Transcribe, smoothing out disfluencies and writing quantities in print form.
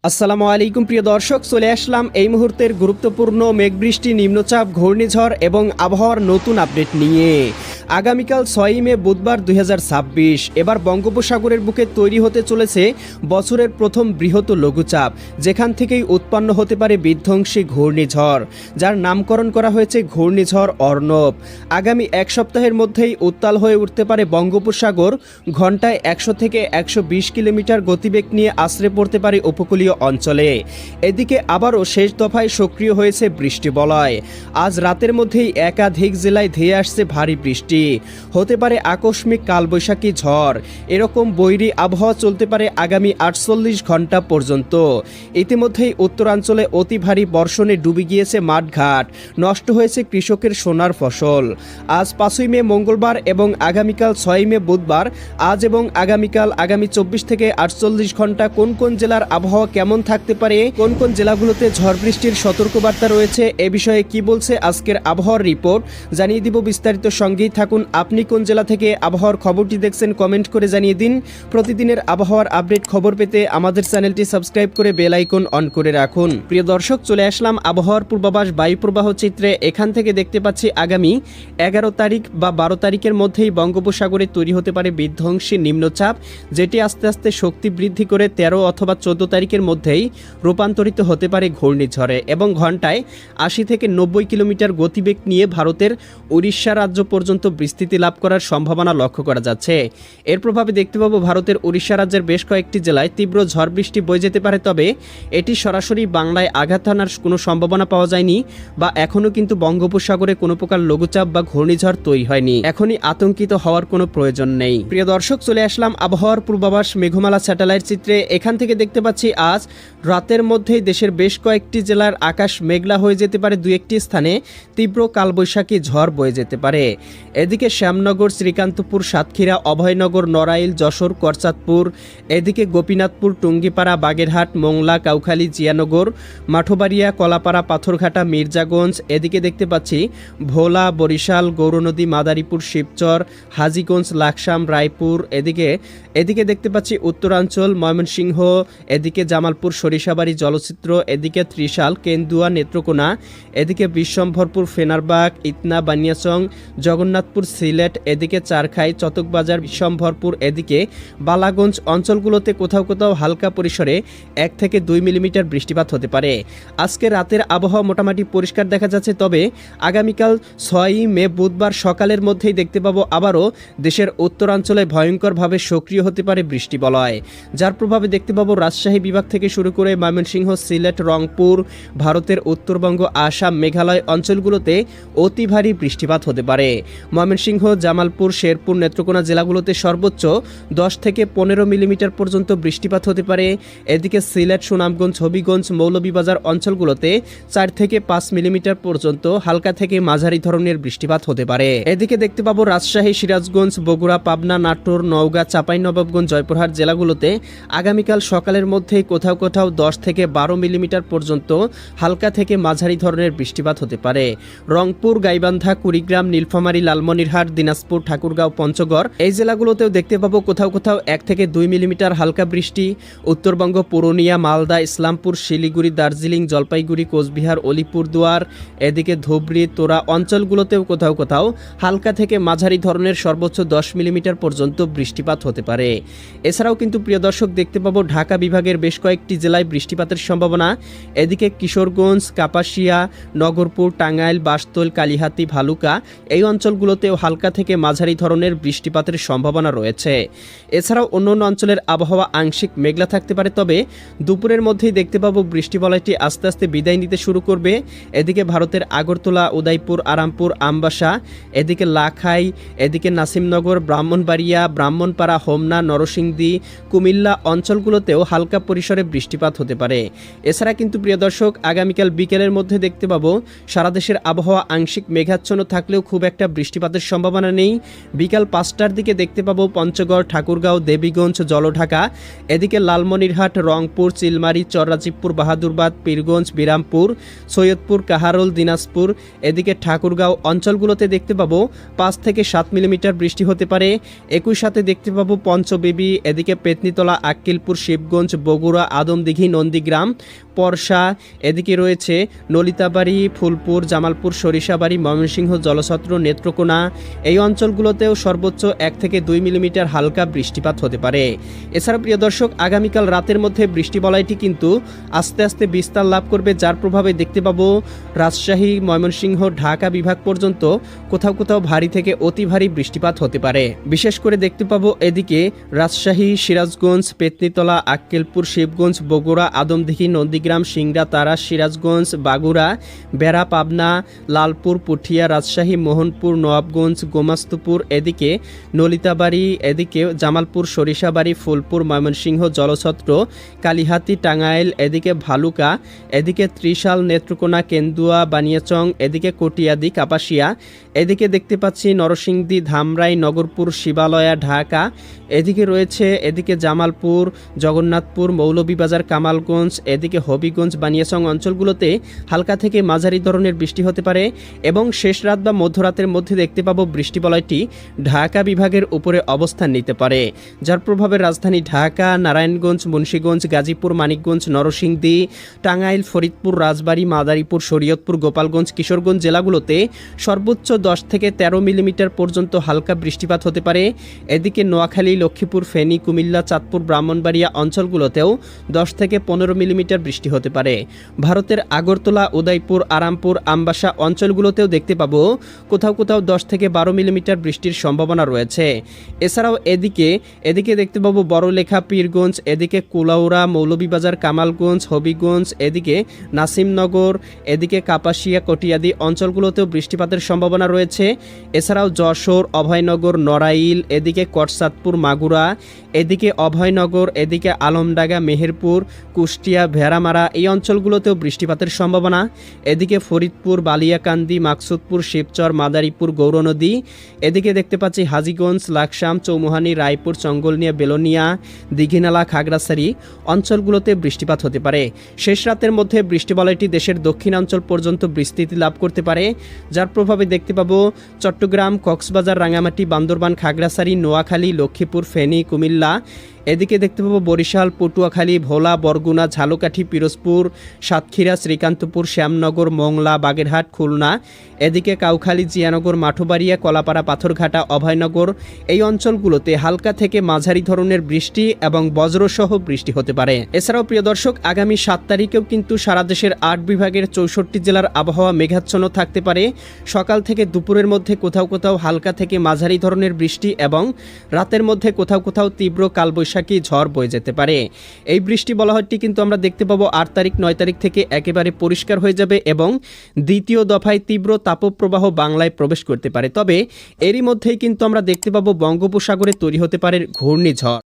আসসালামু আলাইকুম প্রিয় দর্শক, চলে আসলাম এই মুহূর্তের গুরুত্বপূর্ণ মেঘবৃষ্টি, নিম্নচাপ, ঘূর্ণিঝড় এবং আবহাওয়ার নতুন আপডেট নিয়ে। আগামীকাল 6 মে বুধবার 2026 এবার বঙ্গোপসাগরের বুকে তৈরি হতে চলেছে বছরের প্রথম বৃহৎ লঘুচাপ, যেখান থেকেই উৎপন্ন হতে পারে বিধ্বংসী ঘূর্ণিঝড়, যার নামকরণ করা হয়েছে ঘূর্ণিঝড় অর্ণব। আগামী এক সপ্তাহের মধ্যেই উত্তাল হয়ে উঠতে পারে বঙ্গোপসাগর। ঘন্টায় 100 থেকে 120 কিলোমিটার গতিবেগ নিয়ে আছড়ে পড়তে পারে উপকূলীয় অঞ্চলে। এদিকে আবারও শেষ দফায় সক্রিয় হয়েছে বৃষ্টিবলয়। আজ রাতের মধ্যেই একাধিক জেলায় ধেয়ে আসছে ভারী বৃষ্টি, হতে পারে আকস্মিক কালবৈশাখী ঝড়। এরকম বৈরী আবহাওয়া চলতে পারে আগামী 48 ঘন্টা পর্যন্ত। ইতিমধ্যেই উত্তরাঞ্চলে অতি ভারী বর্ষণে ডুবে গিয়েছে মাঠঘাট, নষ্ট হয়েছে কৃষকের সোনার ফসল। আজ 5 মে মঙ্গলবার এবং আগামীকাল 6 মে বুধবার, আজ এবং আগামীকাল আগামী 24 থেকে 48 ঘন্টা কোন কোন জেলার আবহাওয়া কেমন থাকতে পারে, কোন কোন জেলাগুলোতে ঝড় বৃষ্টির সতর্কবার্তা রয়েছে, এ বিষয়ে কি বলছে আজকের আবহাওয়ার রিপোর্ট জানিয়ে দিব বিস্তারিত। সঙ্গেই থাকুন। আপনি কোন জেলা থেকে আবহাওয়ার খবরটি দেখছেন কমেন্ট করে জানিয়ে দিন। প্রতিদিনের আবহাওয়ার আপডেট খবর পেতে আমাদের চ্যানেলটি সাবস্ক্রাইব করে বেল আইকন অন করে রাখুন। প্রিয় দর্শক, চলে আসলাম আবহাওয়ার পূর্বাভাস বায়ু প্রবাহ চিত্রে। এখান থেকে দেখতে পাচ্ছি আগামী 11 তারিখ বা 12 তারিখের মধ্যেই বঙ্গোপসাগরে তৈরি হতে পারে বিধ্বংসী নিম্নচাপ, যেটি আস্তে আস্তে শক্তি বৃদ্ধি করে 13 অথবা 14 তারিখের মধ্যেই রূপান্তরিত হতে পারে ঘূর্ণিঝড়ে এবং ঘন্টায় 80 থেকে 90 কিলোমিটার গতিবেগ নিয়ে ভারতের উড়িষ্যা রাজ্য পর্যন্ত বিস্তৃতি লাভ করার সম্ভাবনা লক্ষ্য করা যাচ্ছে। এর প্রভাবে দেখতে পাবো ভারতের উড়িষ্যা রাজ্যের বেশ কয়েকটি জেলায় তীব্র ঝড় বৃষ্টি বয়ে যেতে পারে, তবে এটি সরাসরি বাংলায় আঘাত হানার কোনো সম্ভাবনা পাওয়া যায়নি বা এখনও কিন্তু বঙ্গোপসাগরে কোনো প্রকার লঘুচাপ বা ঘূর্ণিঝড় তৈরি হয়নি। এখনই আতঙ্কিত হওয়ার কোনো প্রয়োজন নেই। প্রিয় দর্শক, চলে আসলাম আবহাওয়ার পূর্বাভাস মেঘমালা স্যাটেলাইট চিত্রে। এখান থেকে দেখতে পাচ্ছি আজ রাতের মধ্যেই দেশের বেশ কয়েকটি জেলার আকাশ মেঘলা হয়ে যেতে পারে, দু একটি স্থানে তীব্র কালবৈশাখী ঝড় বয়ে যেতে পারে। এদিকে শ্যামনগর, শ্রীকান্তপুর, সাতক্ষীরা, অভয়নগর, নড়াইল, যশোর, করচাঁদপুর, এদিকে গোপীনাথপুর, টুঙ্গিপাড়া, বাগেরহাট, মোংলা, কাউখালী, জিয়ানগর, মাঠোবাড়িয়া, কলাপাড়া, পাথরঘাটা, মির্জাগঞ্জ, এদিকে দেখতে পাচ্ছি ভোলা, বরিশাল, গৌরনদী, মাদারীপুর, শিবচর, হাজীগঞ্জ, লাকসাম, রায়পুর, এদিকে দেখতে পাচ্ছি উত্তরাঞ্চল, ময়মনসিংহ, এদিকে জামালপুর, সরিষাবাড়ি, জলচিত্র, এদিকে ত্রিশাল, কেন্দুয়া, নেত্রকোনা, এদিকে বিশ্বম্ভরপুর, ফেনারবাগ, ইতনা, বানিয়াচং, জগন্নাথপুর, সিলেট, এদিকে চারখাই, চতকবাজার, বিশ্বম্ভরপুর, এদিকে বালাগঞ্জ অঞ্চলগুলোতে কোথাও কোথাও হালকা পরিসরে 1 থেকে 2 মিলিমিটার বৃষ্টিপাত হতে পারে। আজকে রাতের আবহাওয়া মোটামুটি পরিষ্কার দেখা যাচ্ছে, তবে আগামীকাল 6 মে বুধবার সকালের মধ্যেই দেখতে পাবো আবারও দেশের উত্তরাঞ্চলে ভয়ঙ্করভাবে সক্রিয় হতে পারে বৃষ্টিবলয়, যার প্রভাবে দেখতে পাবো রাজশাহী বিভাগ থেকে শুরু করে ময়মনসিংহ, সিলেট, রংপুর, ভারতের উত্তরবঙ্গ, আসাম, মেঘালয় অঞ্চলগুলোতে অতি ভারী বৃষ্টিপাত হতে পারে। ময়মনসিংহ, জামালপুর, শেরপুর, নেত্রকোনা জেলাগুলোতে সর্বোচ্চ 10 থেকে 15 মিলিমিটার পর্যন্ত বৃষ্টিপাত হতে পারে। এদিকে সিলেট, সুনামগঞ্জ, হবিগঞ্জ, মৌলভীবাজার অঞ্চলগুলোতে 4 থেকে 5 মিলিমিটার পর্যন্ত হালকা থেকে মাঝারি ধরনের বৃষ্টিপাত হতে পারে। এদিকে দেখতে পাবো রাজশাহী, সিরাজগঞ্জ, বগুড়া, পাবনা, নাটোর, নওগাঁ, চাঁপাইনবাবগঞ্জ, জয়পুরহাট জেলাগুলোতে আগামীকাল সকালের মধ্যেই কোথাও কোথাও 10 থেকে 12 মিলিমিটার পর্যন্ত হালকা থেকে মাঝারি ধরনের বৃষ্টিপাত হতে পারে। রংপুর, গাইবান্ধা, কুড়িগ্রাম, নীলফামারী, লালমনিরহাট, দিনাজপুর, ঠাকুরগাঁও, পঞ্চগড় এই জেলাগুলোতেও দেখতে পাবো কোথাও কোথাও 1 থেকে 2 মিলিমিটার হালকা বৃষ্টি। উত্তরবঙ্গ, পুরুলিয়া, মালদা, ইসলামপুর, শিলিগুড়ি, দার্জিলিং, জলপাইগুড়ি, কোচবিহার, আলিপুরদুয়ার, এদিকে ধুবড়ী, তোরা অঞ্চলগুলোতেও কোথাও কোথাও হালকা থেকে মাঝারি ধরনের সর্বোচ্চ 10 মিলিমিটার পর্যন্ত বৃষ্টিপাত হতে পারে। এছাড়াও কিন্তু প্রিয় দর্শক দেখতে পাবো ঢাকা বিভাগের বেশ কয়েকটি জেলায় বৃষ্টিপাতের সম্ভাবনা। এদিকে কিশোরগঞ্জ, কাপাসিয়া, নগরপুর, টাঙ্গাইল, বাসতল, কালিহাতী, ভালুকা এই অঞ্চলগুলোতেও হালকা থেকে মাঝারি ধরনের বৃষ্টিপাতের সম্ভাবনা রয়েছে। এছাড়াও অন্যান্য অঞ্চলের আবহাওয়া আংশিক মেঘলা থাকতে পারে, তবে দুপুরের মধ্যেই দেখতে পাবো বৃষ্টিবলয়টি আস্তে আস্তে বিদায় নিতে শুরু করবে। এদিকে ভারতের আগরতলা, উদয়পুর, আরামপুর, আমবাসা, এদিকে লাখাই, এদিকে নাসিমনগর, ব্রাহ্মণবাড়িয়া, ব্রাহ্মণপাড়া, হোমনা, নরসিংদী, কুমিল্লা অঞ্চলগুলোতেও হালকা পরিসরে বৃষ্টিপাত হতে পারে। এছাড়া কিন্তু প্রিয় দর্শক আগামীকাল বিকেলের মধ্যে দেখতে পাবো সারা দেশের আবহাওয়া আংশিক মেঘাচ্ছন্ন থাকলেও খুব একটা বৃষ্টিপাতের সম্ভাবনা নেই। বিকাল 5টার দিকে দেখতে পাবো পঞ্চগড়, ঠাকুরগাঁও, দেবীগঞ্জ, জলঢাকা, এদিকে লালমনিরহাট, রংপুর, চিলমারি, চররাজীবপুর, বাহাদুরবাদ, পীরগঞ্জ, বিরামপুর, সৈয়দপুর, কাহারোল, দিনাজপুর, এদিকে ঠাকুরগাঁও অঞ্চলগুলোতে দেখতে পাবো 5 থেকে 7 মিলিমিটার বৃষ্টি হতে পারে। একই সাথে দেখতে পাবো পঞ্চবেবী, এদিকে পেতনিতলা, আক্কিলপুর, শিবগঞ্জ, বগুড়া, আদমদিঘি আদমদিঘি নন্দীগ্রাম পরশা, এদিকে রয়েছে নলিতাবাড়ি, ফুলপুর, জামালপুর, সরিষাবাড়ি, ময়মনসিংহ, জলছত্র, নেত্রকোনা এই অঞ্চলগুলোতেও সর্বোচ্চ 1 থেকে 2 মিলিমিটার হালকা বৃষ্টিপাত হতে পারে। এছাড়া প্রিয় দর্শক, আগামীকাল রাতের মধ্যে বৃষ্টি বলয়টি কিন্তু আস্তে আস্তে বিস্তার লাভ করবে, যার প্রভাবে দেখতে পাবো রাজশাহী, ময়মনসিংহ, ঢাকা বিভাগ পর্যন্ত কোথাও কোথাও ভারী থেকে অতি ভারী বৃষ্টিপাত হতে পারে। বিশেষ করে দেখতে পাবো এদিকে রাজশাহী, সিরাজগঞ্জ, পেতনিতলা, আক্কেলপুর, শিবগঞ্জ, বগুড়া, আদমদিঘি, নন্দীগ্রাম, সিংড়া, তারাস, সিরাজগঞ্জ, বাগুড়া, বেড়া, পাবনা, লালপুর, পুঠিয়া, রাজশাহী, মোহনপুর, নবাবগঞ্জ, গোমাস্তুপুর, এদিকে নলিতাবাড়ি, এদিকে জামালপুর, সরিষাবাড়ি, ফুলপুর, ময়মনসিংহ, জলছত্র, কালিহাতি, টাঙ্গাইল, এদিকে ভালুকা, এদিকে ত্রিশাল, নেত্রকোনা, কেন্দুয়া, বানিয়াচং, এদিকে কটিয়াদি, কাপাসিয়া, এদিকে দেখতে পাচ্ছি নরসিংদী, ধামরাই, নগরপুর, শিবালয়া, ঢাকা, এদিকে রয়েছে এদিকে জামালপুর, জগন্নাথপুর, মৌলভীবাজার, কামালগঞ্জ, এদিকে হবিগঞ্জ, বানিয়াচং অঞ্চলগুলোতে হালকা থেকে মাঝারি ধরনের বৃষ্টি হতে পারে এবং শেষ রাত বা মধ্যরাতের মধ্যে দেখতে পাবো বৃষ্টি বলয়টি ঢাকা বিভাগের উপরে অবস্থান নিতে পারে, যার প্রভাবে রাজধানী ঢাকা, নারায়ণগঞ্জ, মুন্সিগঞ্জ, গাজীপুর, মানিকগঞ্জ, নরসিংদী, টাঙ্গাইল, ফরিদপুর, রাজবাড়ী, মাদারীপুর, শরীয়তপুর, গোপালগঞ্জ, কিশোরগঞ্জ জেলাগুলোতে সর্বোচ্চ 10 থেকে 13 মিলিমিটার পর্যন্ত হালকা বৃষ্টিপাত হতে পারে। এদিকে নোয়াখালী, লক্ষ্মীপুর, ফেনী, কুমিল্লা, চাঁদপুর, ব্রাহ্মণবাড়িয়া অঞ্চলগুলোতেও 10 থেকে 15 মিলিমিটার বৃষ্টি হতে পারে। ভারতের আগরতলা, উদয়পুর, আরামপুর, আমবাসা অঞ্চলগুলোতেও দেখতে পাবো কোথাও কোথাও 10 থেকে 12 মিলিমিটার বৃষ্টির সম্ভাবনা রয়েছে। এছাড়াও এদিকে দেখতে পাবো বড়লেখা, পীরগঞ্জ, এদিকে কুলাউড়া, মৌলভীবাজার, কামালগঞ্জ, হবিগঞ্জ, এদিকে নাসিমনগর, এদিকে কাপাসিয়া, কটিয়াদি অঞ্চলগুলোতেও বৃষ্টিপাতের সম্ভাবনা রয়েছে। এছাড়াও যশোর, অভয়নগর, নড়াইল, এদিকে কটসাদপুর, মাগুরা, এদিকে অভয়নগর, এদিকে আলমডাঙ্গা, মেহেরপুর, কুষ্টিয়া, ভেড়ামারা এই অঞ্চলগুলোতেও বৃষ্টিপাতের সম্ভাবনা। এদিকে ফরিদপুর, বালিয়াকান্দি, মাকসুদপুর, শিবচর, মাদারীপুর, গৌরনদী, এদিকে দেখতে পাচ্ছি হাজীগঞ্জ, লাকসাম, চৌমুহানি, রায়পুর, চঙ্গলনিয়া, বেলোনিয়া, দীঘিনালা, খাগড়াছড়ি অঞ্চলগুলোতে বৃষ্টিপাত হতে পারে। শেষ রাতের মধ্যে বৃষ্টি বলয়টি দেশের দক্ষিণাঞ্চল পর্যন্ত বিস্তৃতি লাভ করতে পারে, যার প্রভাবে দেখতে পাবো চট্টগ্রাম, কক্সবাজার, রাঙামাটি, বান্দরবান, খাগড়াছড়ি, নোয়াখালী, লক্ষ্মীপুর, ফেনী, কুমিল্লা, এদিকে দেখতে পাবো বরিশাল, পটুয়াখালী, ভোলা, বরগুনা, ঝালকাঠি, পিরোজপুর, সাতক্ষীরা, শ্রীকান্তপুর, শ্যামনগর, মোংলা, বাগেরহাট, খুলনা, এদিকে কাউখালী, জিয়ানগর, মাঠবাড়িয়া, কলাপাড়া, পাথরঘাটা, অভয়নগর এই অঞ্চলগুলোতে হালকা থেকে মাঝারি ধরনের বৃষ্টি এবং বজ্রসহ বৃষ্টি হতে পারে। এছাড়াও প্রিয় দর্শক, আগামী 7 তারিখেও কিন্তু সারা দেশের 8 বিভাগের 64 জেলার আবহাওয়া মেঘাচ্ছন্ন থাকতে পারে। সকাল থেকে দুপুরের মধ্যে কোথাও কোথাও হালকা থেকে মাঝারি ধরনের বৃষ্টি এবং রাতের মধ্যে কোথাও কোথাও তীব্র কালবৈশাখী ঝড় বয়ে যেতে পারে। এই বৃষ্টি বলয়টি কিন্তু আমরা দেখতে পাবো 8 তারিখ 9 তারিখ থেকে একেবারে পরিষ্কার হয়ে যাবে এবং দ্বিতীয় দফায় তীব্র তাপপ্রবাহ বাংলায় প্রবেশ করতে পারে। তবে এরই মধ্যেই কিন্তু আমরা দেখতে পাবো বঙ্গোপসাগরে তৈরি হতে পারে ঘূর্ণিঝড়।